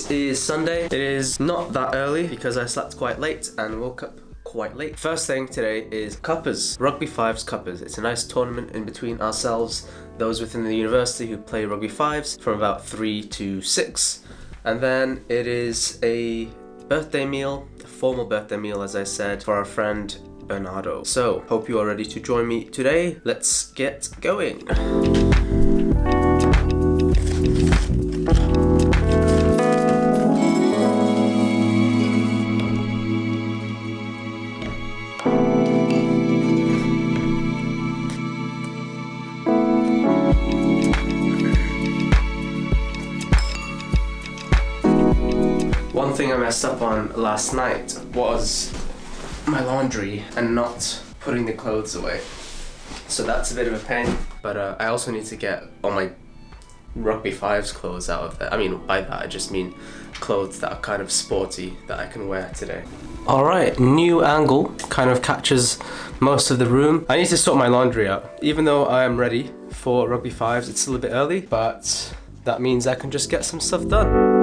It is Sunday. It is not that early because I slept quite late and woke up quite late. First thing today is Cuppers, Rugby Fives Cuppers. It's a nice tournament in between ourselves, those within the university who play Rugby Fives from about 3 to 6. And then it is a birthday meal, a formal birthday meal as I said, for our friend Bernardo. So, hope you are ready to join me today. Let's get going. One thing I messed up on last night was my laundry and not putting the clothes away. So that's a bit of a pain, but I also need to get all my Rugby Fives clothes out of there. I mean, by that I just mean clothes that are kind of sporty that I can wear today. Alright, new angle, kind of captures most of the room. I need to sort my laundry out. Even though I am ready for Rugby Fives, it's still a bit early, but that means I can just get some stuff done.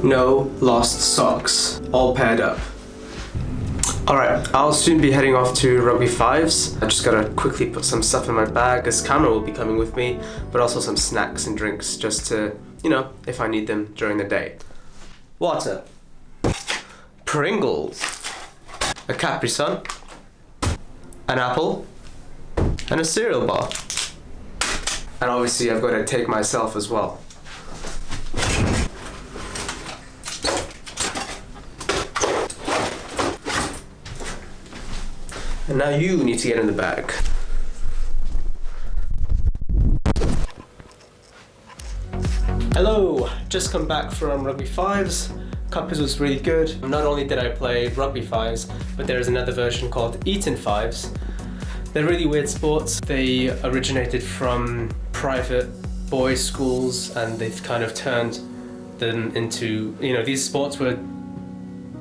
No lost socks, all paired up. Alright, I'll soon be heading off to Rugby Fives. I just gotta quickly put some stuff in my bag as Cameron will be coming with me, but also some snacks and drinks just to, you know, if I need them during the day. Water. Pringles. A Capri Sun. An apple. And a cereal bar. And obviously I've got to take myself as well. And now you need to get in the bag. Hello, just come back from Rugby Fives. Cuppers was really good. Not only did I play Rugby Fives, but there is another version called Eton Fives. They're really weird sports. They originated from private boys' schools and they've kind of turned them into, you know, these sports were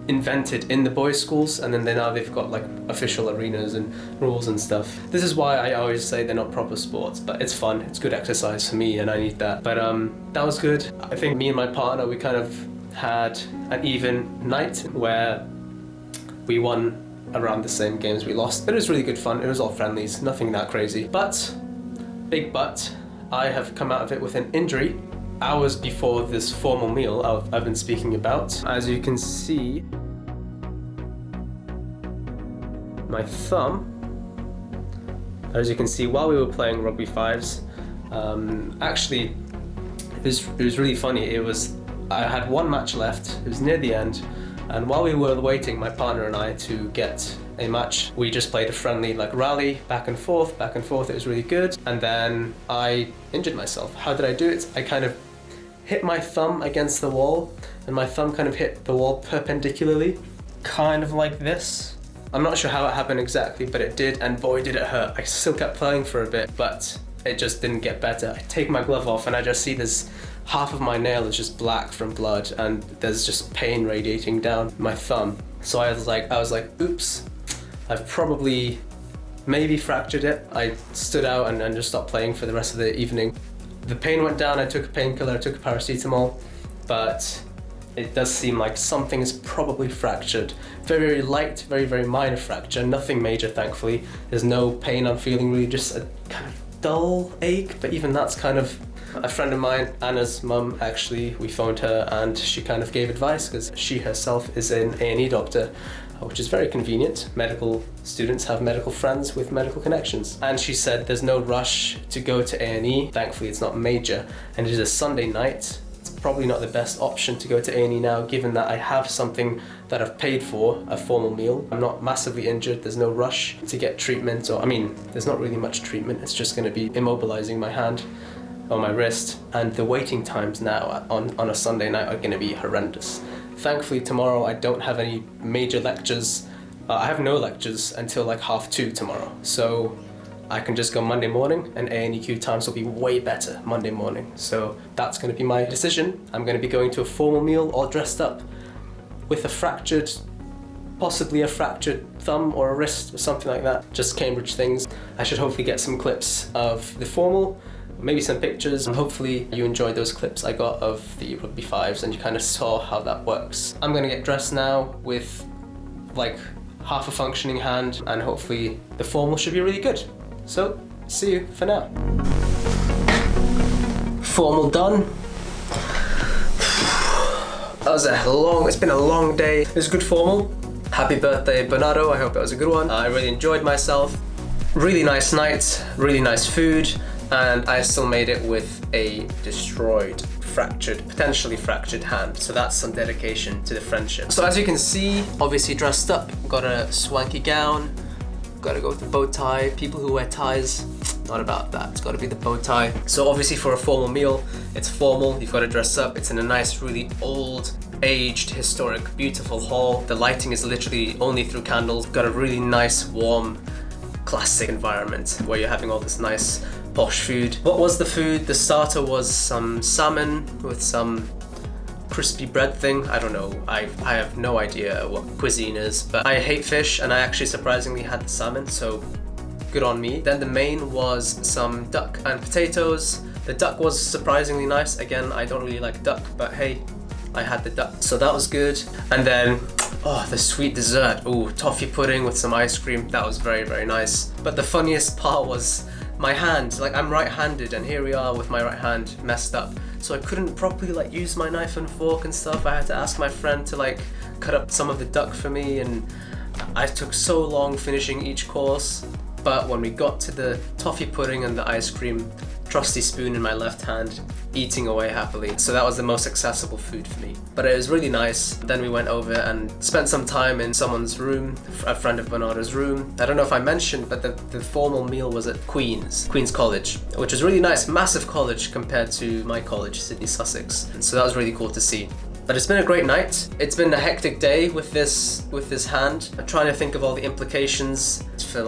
invented in the boys' schools and then now they've got like official arenas and rules and stuff. This is why I always say they're not proper sports, but it's fun, it's good exercise for me and I need that. But that was good. I think me and my partner, we kind of had an even night where we won around the same games we lost. But it was really good fun, it was all friendlies, nothing that crazy. But, big but, I have come out of it with an injury hours before this formal meal I've been speaking about. As you can see, my thumb, as you can see while we were playing Rugby Fives, actually it was really funny. I had one match left, it was near the end, and while we were waiting, my partner and I, to get a match, we just played a friendly like rally, back and forth, it was really good. And then I injured myself. How did I do it? I kind of hit my thumb against the wall, and my thumb kind of hit the wall perpendicularly, kind of like this. I'm not sure how it happened exactly, but it did, and boy did it hurt. I still kept playing for a bit, but it just didn't get better. I take my glove off and I just see this half of my nail is just black from blood and there's just pain radiating down my thumb. So I was like, oops, I've probably maybe fractured it. I stood out and just stopped playing for the rest of the evening. The pain went down, I took a painkiller, I took a paracetamol, but it does seem like something is probably fractured. Very, very light, very, very minor fracture, nothing major thankfully. There's no pain I'm feeling, really just a kind of dull ache, but even that's kind of, a friend of mine, Anna's mum, actually, we phoned her and she kind of gave advice because she herself is an A&E doctor, which is very convenient. Medical students have medical friends with medical connections. And she said there's no rush to go to A&E. Thankfully it's not major and it is a Sunday night. It's probably not the best option to go to A&E now, given that I have something that I've paid for, a formal meal. I'm not massively injured, there's no rush to get treatment, or I mean, there's not really much treatment, it's just gonna be immobilizing my hand or my wrist, and the waiting times now on a Sunday night are gonna be horrendous. Thankfully tomorrow I don't have any major lectures. I have no lectures until like 2:30 tomorrow, so I can just go Monday morning, and A&E queue times will be way better Monday morning. So that's going to be my decision. I'm going to be going to a formal meal all dressed up with possibly a fractured thumb or a wrist or something like that. Just Cambridge things. I should hopefully get some clips of the formal, maybe some pictures, and hopefully you enjoyed those clips I got of the rugby fives and you kind of saw how that works. I'm gonna get dressed now with like half a functioning hand, and hopefully the formal should be really good. So, see you for now. Formal done. It's been a long day. It was a good formal. Happy birthday, Bernardo. I hope it was a good one. I really enjoyed myself. Really nice night, really nice food, and I still made it with a destroyed, potentially fractured hand. So that's some dedication to the friendship. So as you can see, obviously dressed up, got a swanky gown, gotta go with the bow tie. People who wear ties, not about that. It's gotta be the bow tie. So obviously for a formal meal, it's formal, you've gotta dress up. It's in a nice, really old, aged, historic, beautiful hall. The lighting is literally only through candles. Got a really nice, warm, classic environment where you're having all this nice, posh food. What was the food? The starter was some salmon with some crispy bread thing. I don't know. I have no idea what cuisine is, but I hate fish, and I actually surprisingly had the salmon, so good on me. Then the main was some duck and potatoes. The duck was surprisingly nice. Again, I don't really like duck, but hey, I had the duck, so that was good. And then, the sweet dessert. Toffee pudding with some ice cream. That was very, very nice. But the funniest part was my hand. Like, I'm right-handed, and here we are with my right hand messed up. So I couldn't properly use my knife and fork and stuff. I had to ask my friend to cut up some of the duck for me, and I took so long finishing each course. But when we got to the toffee pudding and the ice cream, trusty spoon in my left hand, eating away happily. So that was the most accessible food for me. But it was really nice. Then we went over and spent some time in someone's room, a friend of Bernardo's room. I don't know if I mentioned, but the formal meal was at Queen's College, which was really nice, massive college compared to my college, Sydney Sussex. And so that was really cool to see. But it's been a great night. It's been a hectic day with this hand. I'm trying to think of all the implications for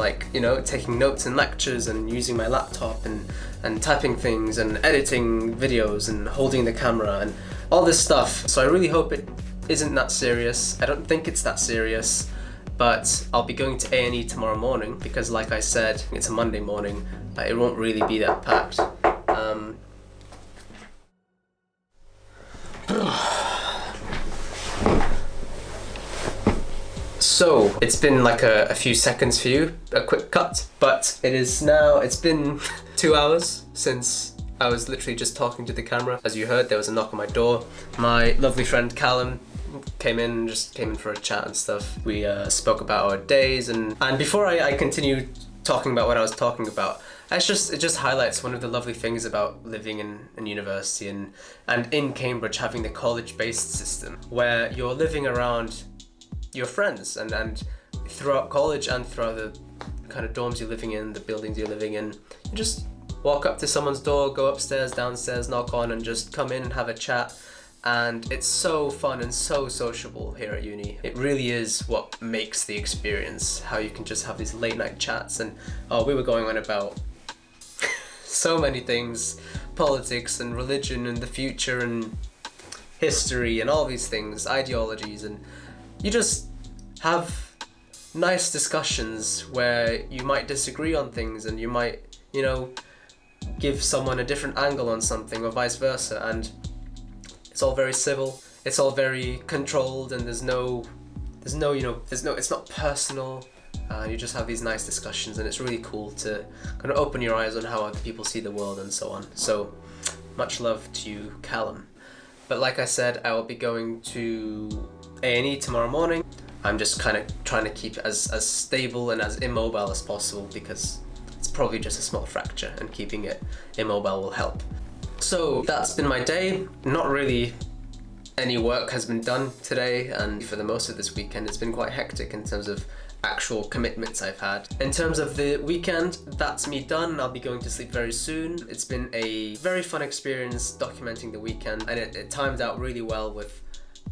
taking notes in lectures and using my laptop and typing things and editing videos and holding the camera and all this stuff. So I really hope it isn't that serious. I don't think it's that serious, but I'll be going to A&E tomorrow morning because, like I said, it's a Monday morning. It won't really be that packed. So it's been a few seconds for you, a quick cut, but it's been 2 hours since I was literally just talking to the camera. As you heard, there was a knock on my door. My lovely friend Callum came in for a chat and stuff. We spoke about our days, and before I continue talking about what I was talking about, it just highlights one of the lovely things about living in university and in Cambridge, having the college-based system where you're living around your friends and throughout college and throughout the kind of dorms you're living in, the buildings you're living in. You just walk up to someone's door, go upstairs, downstairs, knock on, and just come in and have a chat. And it's so fun and so sociable here at uni. It really is what makes the experience, how you can just have these late night chats. And we were going on about so many things, politics and religion and the future and history and all these things, ideologies, and you just have nice discussions where you might disagree on things and you might, give someone a different angle on something or vice versa, and it's all very civil, it's all very controlled, and it's not personal. You just have these nice discussions, and it's really cool to kind of open your eyes on how other people see the world and so on. So much love to you, Callum. But like I said, I will be going to A&E tomorrow morning. I'm just kind of trying to keep it as stable and as immobile as possible because it's probably just a small fracture, and keeping it immobile will help. So that's been my day. Not really any work has been done today, and for the most of this weekend it's been quite hectic in terms of actual commitments I've had. In terms of the weekend, that's me done. I'll be going to sleep very soon. It's been a very fun experience documenting the weekend, and it timed out really well with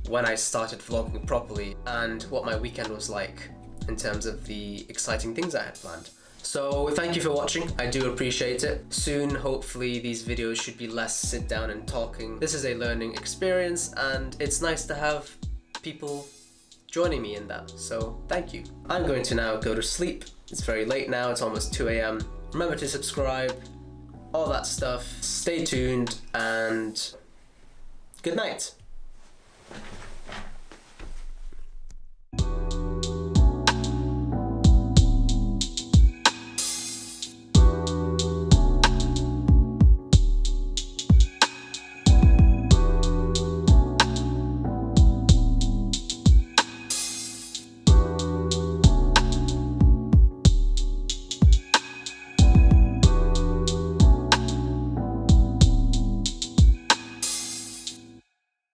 when I started vlogging properly and what my weekend was like in terms of the exciting things I had planned. So thank you for watching, I do appreciate it. Soon, hopefully, these videos should be less sit down and talking. This is a learning experience and it's nice to have people joining me in that, so thank you. I'm going to now go to sleep. It's very late now, it's almost 2 a.m. Remember to subscribe, all that stuff. Stay tuned and good night.